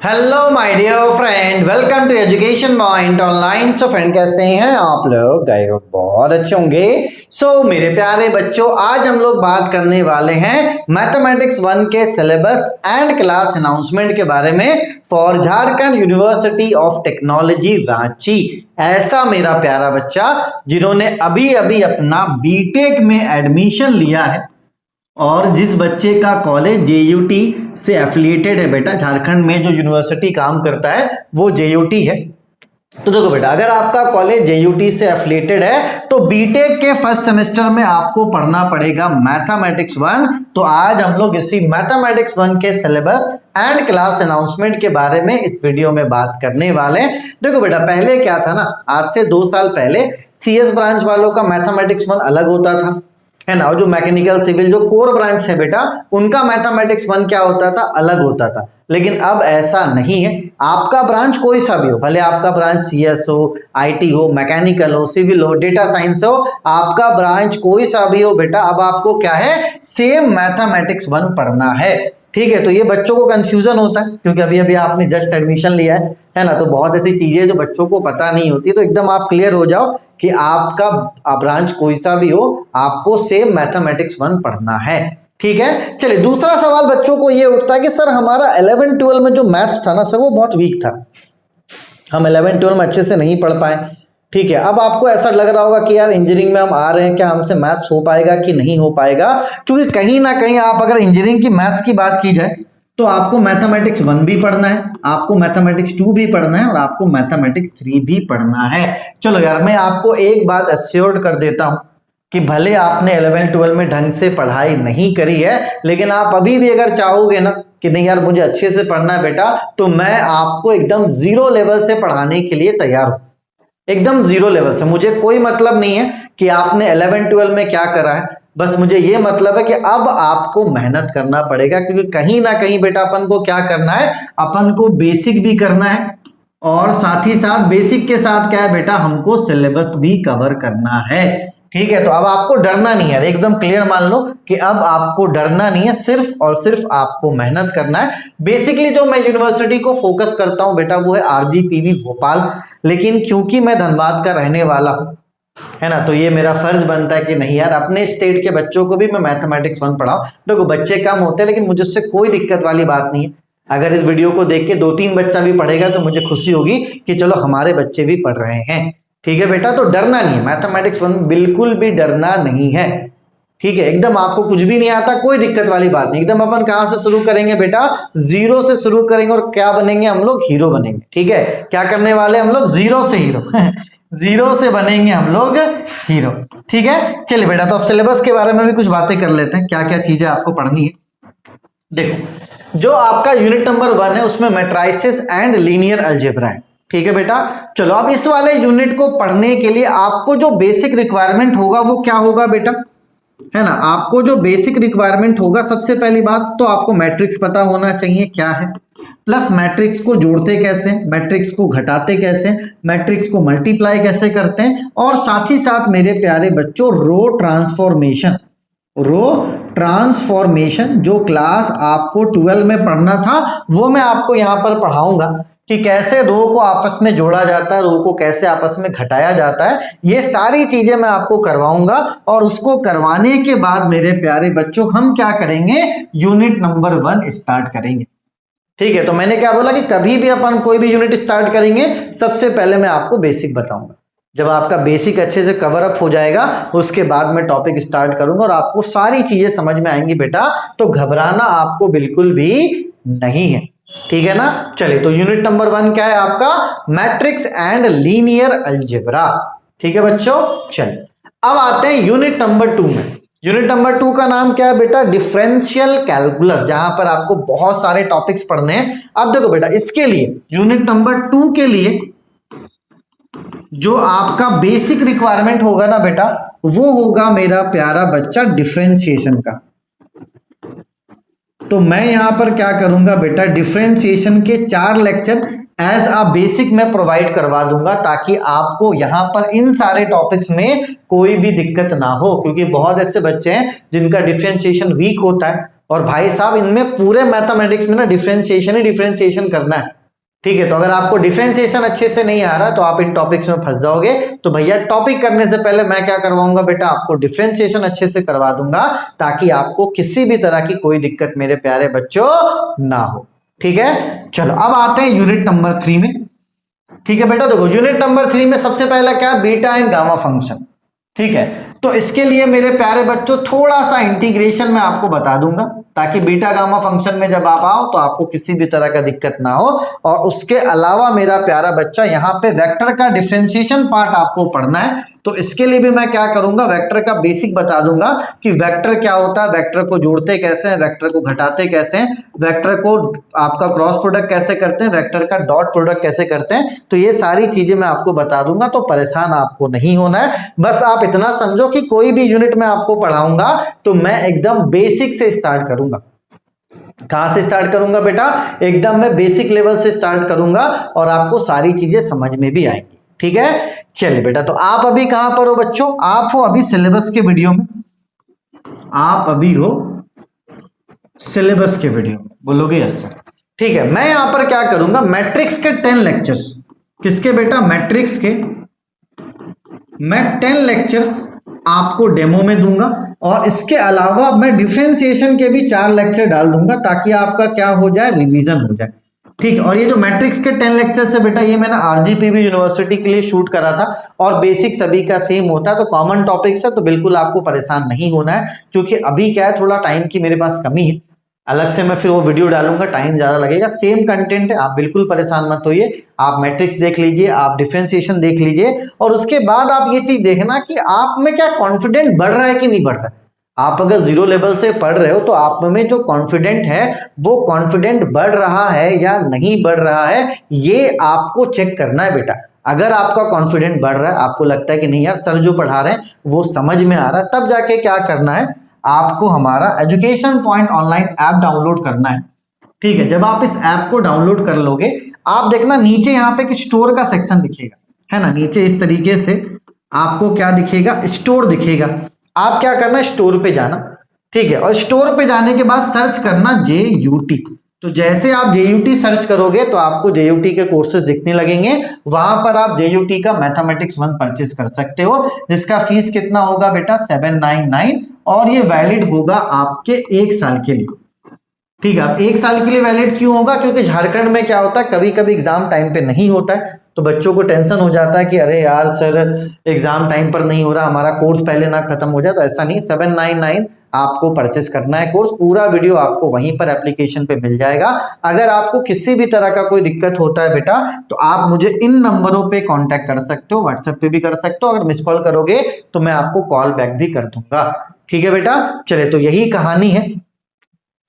Hello my dear friend, welcome to education point online. So friend, कैसे हैं आप लोग? आई होप बहुत अच्छे होंगे। मेरे प्यारे बच्चों, आज हम लोग बात करने वाले हैं मैथमेटिक्स 1 के सिलेबस एंड क्लास अनाउंसमेंट के बारे में for Jharkhand university of technology Ranchi. ऐसा मेरा प्यारा बच्चा जिन्होंने अभी अभी अपना बीटेक में एडमिशन लिया है और जिस बच्चे का कॉलेज जेयूटी से एफिलिएटेड है बेटा, झारखंड में जो यूनिवर्सिटी काम करता है वो जेयूटी है। तो देखो बेटा, अगर आपका कॉलेज जेयूटी से एफिलिएटेड है तो बीटेक के फर्स्ट सेमेस्टर में आपको पढ़ना पड़ेगा मैथमेटिक्स 1। तो आज हम लोग इसी मैथमेटिक्स 1 के सिलेबस एंड क्लास अनाउंसमेंट के बारे में इस वीडियो में बात करने वाले हैं। देखो बेटा, पहले क्या था ना, आज से 2 साल पहले सीएस ब्रांच वालों का मैथमेटिक्स 1 अलग होता था, है ना। और जो मैकेनिकल सिविल जो कोर ब्रांच है बेटा, उनका मैथमेटिक्स 1 क्या होता था, अलग होता था। लेकिन अब ऐसा नहीं है। आपका ब्रांच कोई सा भी हो, भले आपका ब्रांच सीएस हो, आईटी हो, मैकेनिकल हो, सिविल हो, डेटा साइंस हो, आपका ब्रांच कोई सा भी हो बेटा, अब आपको क्या है, सेम मैथमेटिक्स 1 पढ़ना है। ठीक है, तो ये बच्चों को कंफ्यूजन होता है क्योंकि अभी अभी आपने जस्ट एडमिशन लिया है ना। तो बहुत ऐसी चीजें जो बच्चों को पता नहीं होती, तो एकदम आप क्लियर हो जाओ कि आपका ब्रांच कोई सा भी हो, आपको सेम मैथमेटिक्स 1 पढ़ना है। ठीक है, चलिए दूसरा सवाल बच्चों को ये उठता है कि सर हमारा 11-12 में जो मैथ्स था ना सर, वो बहुत वीक था, हम 11-12 में अच्छे से नहीं पढ़ पाए। ठीक है, अब आपको ऐसा लग रहा होगा कि यार इंजीनियरिंग में हम आ रहे हैं, क्या हमसे मैथ्स हो पाएगा कि नहीं हो पाएगा? क्योंकि कहीं ना कहीं आप अगर इंजीनियरिंग की मैथ्स की बात की जाए तो आपको मैथमेटिक्स 1 भी पढ़ना है, आपको मैथमेटिक्स 2 भी पढ़ना है और आपको मैथमेटिक्स 3 भी पढ़ना है। चलो यार, मैं आपको एक बात एश्योर्ड कर देता हूं कि भले आपने 11-12 में ढंग से पढ़ाई नहीं करी है, लेकिन आप अभी भी अगर चाहोगे ना कि नहीं यार मुझे अच्छे से पढ़ना है बेटा, तो मैं आपको एकदम 0 लेवल से पढ़ाने के लिए तैयार हूं। एकदम 0 लेवल से। मुझे कोई मतलब नहीं है कि आपने 11-12 में क्या करा है, बस मुझे ये मतलब है कि अब आपको मेहनत करना पड़ेगा, क्योंकि कहीं ना कहीं बेटा अपन को क्या करना है, अपन को बेसिक भी करना है और साथ ही साथ बेसिक के साथ क्या है बेटा, हमको सिलेबस भी कवर करना है। ठीक है, तो अब आपको डरना नहीं है, एकदम क्लियर मान लो कि अब आपको डरना नहीं है, सिर्फ और सिर्फ आपको मेहनत करना है। बेसिकली जो मैं यूनिवर्सिटी को फोकस करता हूं बेटा, वो है आरजीपीवी भोपाल। लेकिन क्योंकि मैं धनबाद का रहने वाला हूं, है ना, तो ये मेरा फर्ज बनता है कि नहीं यार, अपने स्टेट के बच्चों को भी मैं मैथमेटिक्स 1 पढ़ाऊं। देखो बच्चे कम होते हैं, लेकिन मुझे उससे कोई दिक्कत वाली बात नहीं है। अगर इस वीडियो को देख के 2-3 बच्चा भी पढ़ेगा तो मुझे खुशी होगी कि चलो हमारे बच्चे भी पढ़ रहे हैं। ठीक है बेटा, तो डरना नहीं है, मैथमेटिक्स 1 बिल्कुल भी डरना नहीं है। ठीक है, एकदम आपको कुछ भी नहीं आता, कोई दिक्कत वाली बात नहीं। एकदम अपन कहां से शुरू करेंगे बेटा, 0 से शुरू करेंगे और क्या बनेंगे हम लोग, हीरो बनेंगे। ठीक है, क्या करने वाले हम लोग, 0 से हीरो 0 से बनेंगे हम लोग हीरो। ठीक है, चलिए बेटा, तो अब सिलेबस के बारे में भी कुछ बातें कर लेते हैं, क्या क्या चीजें आपको पढ़नी है। देखो, जो आपका यूनिट नंबर 1 है उसमें मैट्रिसेस एंड लीनियर अलजेब्रा है। ठीक है बेटा, चलो अब इस वाले यूनिट को पढ़ने के लिए आपको जो बेसिक रिक्वायरमेंट होगा वो क्या होगा बेटा, है ना। आपको जो बेसिक रिक्वायरमेंट होगा, सबसे पहली बात तो आपको मैट्रिक्स पता होना चाहिए क्या है, प्लस मैट्रिक्स को जोड़ते कैसे, मैट्रिक्स को घटाते कैसे, मैट्रिक्स को मल्टीप्लाई कैसे करते हैं, और साथ ही साथ मेरे प्यारे बच्चों रो ट्रांसफॉर्मेशन जो क्लास आपको 12 में पढ़ना था वो मैं आपको यहां पर पढ़ाऊंगा कि कैसे रो को आपस में जोड़ा जाता है, रो को कैसे आपस में घटाया जाता है। ये सारी चीजें मैं आपको करवाऊंगा और उसको करवाने के बाद मेरे प्यारे बच्चों हम क्या करेंगे, यूनिट नंबर 1 स्टार्ट करेंगे। ठीक है, तो मैंने क्या बोला कि कभी भी अपन कोई भी यूनिट स्टार्ट करेंगे, सबसे पहले मैं आपको बेसिक बताऊंगा। जब आपका बेसिक अच्छे से कवर अप हो जाएगा, उसके बाद मैं टॉपिक स्टार्ट करूंगा और आपको सारी चीजें समझ में आएंगी बेटा, तो घबराना आपको बिल्कुल भी नहीं है। ठीक है ना। चलिए, तो यूनिट नंबर 1 क्या है आपका, मैट्रिक्स एंड लीनियर अलजेब्रा। ठीक है बच्चों, चलिए अब आते हैं यूनिट नंबर 2 में। यूनिट नंबर 2 का नाम क्या है बेटा, डिफरेंशियल कैलकुलस, जहां पर आपको बहुत सारे टॉपिक्स पढ़ने हैं। अब देखो बेटा, इसके लिए यूनिट नंबर 2 के लिए जो आपका बेसिक रिक्वायरमेंट होगा ना बेटा, वो होगा मेरा प्यारा बच्चा डिफरेंशिएशन का। तो मैं यहां पर क्या करूंगा बेटा, डिफरेंशिएशन के 4 लेक्चर एज अ बेसिक में प्रोवाइड करवा दूंगा, ताकि आपको यहां पर इन सारे टॉपिक्स में कोई भी दिक्कत ना हो। क्योंकि बहुत ऐसे बच्चे हैं जिनका डिफरेंशिएशन वीक होता है और भाई साहब इनमें पूरे मैथमेटिक्स में ना डिफरेंशिएशन करना है। ठीक है, तो अगर आपको डिफरेंशिएशन अच्छे से नहीं आ रहा तो आप इन टॉपिक्स में फंस जाओगे। तो भैया टॉपिक करने से पहले मैं क्या करवाऊंगा बेटा, आपको डिफरेंशिएशन अच्छे से करवा दूंगा ताकि आपको किसी भी तरह की कोई दिक्कत मेरे प्यारे बच्चों ना हो। ठीक है, चलो अब आते हैं यूनिट नंबर 3 में। ठीक है बेटा, देखो यूनिट नंबर 3 में सबसे पहला क्या, बीटा एंड गामा फंक्शन। ठीक है, तो इसके लिए मेरे प्यारे बच्चों थोड़ा सा इंटीग्रेशन मैं आपको बता दूंगा ताकि बीटा गामा फंक्शन में जब आप आओ तो आपको किसी भी तरह का दिक्कत ना हो। और उसके अलावा मेरा प्यारा बच्चा यहाँ पे वेक्टर का डिफरेंशिएशन पार्ट आपको पढ़ना है। तो इसके लिए भी मैं क्या करूंगा, वेक्टर का बेसिक बता दूंगा कि वेक्टर क्या होता है, वेक्टर को जोड़ते कैसे हैं, वेक्टर को घटाते कैसे हैं, वेक्टर को आपका क्रॉस प्रोडक्ट कैसे करते हैं, वेक्टर का डॉट प्रोडक्ट कैसे करते हैं। तो ये सारी चीजें मैं आपको बता दूंगा, तो परेशान आपको नहीं होना है। बस आप इतना समझो कि कोई भी यूनिट में आपको पढ़ाऊंगा तो मैं एकदम बेसिक से स्टार्ट करूंगा। कहां से स्टार्ट करूंगा बेटा, एकदम मैं बेसिक लेवल से स्टार्ट करूंगा और आपको सारी चीजें समझ में भी आएंगी। ठीक है, चलिए बेटा, तो आप अभी कहां पर हो बच्चों, आप हो अभी सिलेबस के वीडियो में, आप अभी हो सिलेबस के वीडियो में, बोलोगे यस सर। ठीक है, मैं यहां पर क्या करूंगा, मैट्रिक्स के 10 लेक्चर्स, किसके बेटा, मैट्रिक्स के, मैं 10 लेक्चर्स आपको डेमो में दूंगा और इसके अलावा मैं डिफरेंशिएशन के भी 4 लेक्चर डाल दूंगा ताकि आपका क्या हो जाए, रिवीजन हो जाए। ठीक है, और ये जो मैट्रिक्स के 10 लेक्चर है बेटा, ये मैंने आरजीपीवी यूनिवर्सिटी के लिए शूट करा था और बेसिक सभी का सेम होता है, तो कॉमन टॉपिक्स है, तो बिल्कुल आपको परेशान नहीं होना है। क्योंकि अभी क्या है, थोड़ा टाइम की मेरे पास कमी है, अलग से मैं फिर वो वीडियो डालूंगा, टाइम ज्यादा लगेगा, सेम कंटेंट है, आप बिल्कुल परेशान मत होइए। आप मैट्रिक्स देख लीजिए, आप डिफरेंशिएशन देख लीजिए और उसके बाद आप ये चीज देखना कि आप में क्या कॉन्फिडेंट बढ़ रहा है कि नहीं बढ़ रहा है। आप अगर 0 लेवल से पढ़ रहे हो तो आप में जो कॉन्फिडेंट है वो कॉन्फिडेंट बढ़ रहा है या नहीं बढ़ रहा है, ये आपको चेक करना है बेटा। अगर आपका कॉन्फिडेंट बढ़ रहा है, आपको लगता है कि नहीं यार सर जो पढ़ा रहे हैं वो समझ में आ रहा है, तब जाके क्या करना है, आपको हमारा education point online app download करना है। ठीक है, जब आप इस ऐप को डाउनलोड कर लोगे, आप देखना नीचे यहाँ पे स्टोर का सेक्शन दिखेगा, है ना, नीचे इस तरीके से आपको क्या दिखेगा, स्टोर दिखेगा। आप क्या करना, स्टोर पे जाना। ठीक है, और स्टोर पे जाने के बाद सर्च करना JUT। तो जैसे आप JUT सर्च करोगे तो आपको JUT के कोर्सेज दिखने लगेंगे। वहां पर आप JUT का मैथमेटिक्स 1 परचेस कर सकते हो, जिसका फीस कितना होगा बेटा, 799, और ये वैलिड होगा आपके 1 साल के लिए। ठीक है, अब 1 साल के लिए वैलिड क्यों होगा, क्योंकि झारखंड में क्या होता है, कभी कभी एग्जाम टाइम पे नहीं होता है, तो बच्चों को टेंशन हो जाता है कि अरे यार सर एग्जाम टाइम पर नहीं हो रहा, हमारा कोर्स पहले ना खत्म हो जाए। तो ऐसा नहीं, 799 आपको परचेस करना है कोर्स, पूरा वीडियो आपको वहीं पर एप्लीकेशन पे मिल जाएगा। अगर आपको किसी भी तरह का कोई दिक्कत होता है बेटा तो आप मुझे इन नंबरों पे कांटेक्ट कर सकते हो, व्हाट्सएप पे भी कर सकते हो, अगर मिस कॉल करोगे तो मैं आपको कॉल बैक भी कर दूंगा। ठीक है बेटा, चले तो यही कहानी है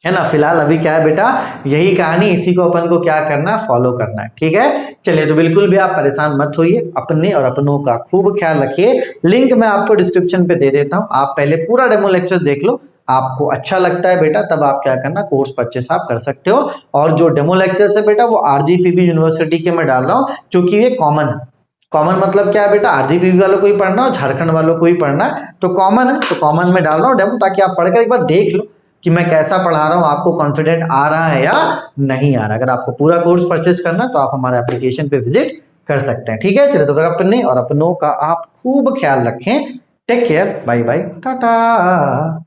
ना, फिलहाल अभी क्या है बेटा, यही कहानी, इसी को अपन को क्या करना है, फॉलो करना है। ठीक है, चलिए तो बिल्कुल भी आप परेशान मत होइए, अपने और अपनों का खूब ख्याल रखिए। लिंक मैं आपको डिस्क्रिप्शन पे दे देता हूं, आप पहले पूरा डेमो लेक्चर देख लो, आपको अच्छा लगता है बेटा तब आप क्या करना, कोर्स परचेस आप कर सकते हो। और जो डेमो लेक्चर है बेटा वो आरजीपीवी यूनिवर्सिटी के मैं डाल रहा हूँ, क्योंकि ये कॉमन है। कॉमन मतलब क्या है बेटा, आरजीपीवी वालों को ही पढ़ना और झारखंड वालों को ही पढ़ना है, तो कॉमन है, तो कॉमन में डाल रहा हूँ डेमो, ताकि आप पढ़कर एक बार देख लो कि मैं कैसा पढ़ा रहा हूं, आपको कॉन्फिडेंट आ रहा है या नहीं आ रहा। अगर आपको पूरा कोर्स परचेस करना तो आप हमारे एप्लीकेशन पे विजिट कर सकते हैं। ठीक है, चलिए तो अपने और अपनों का आप खूब ख्याल रखें। Take care, bye bye, Tata.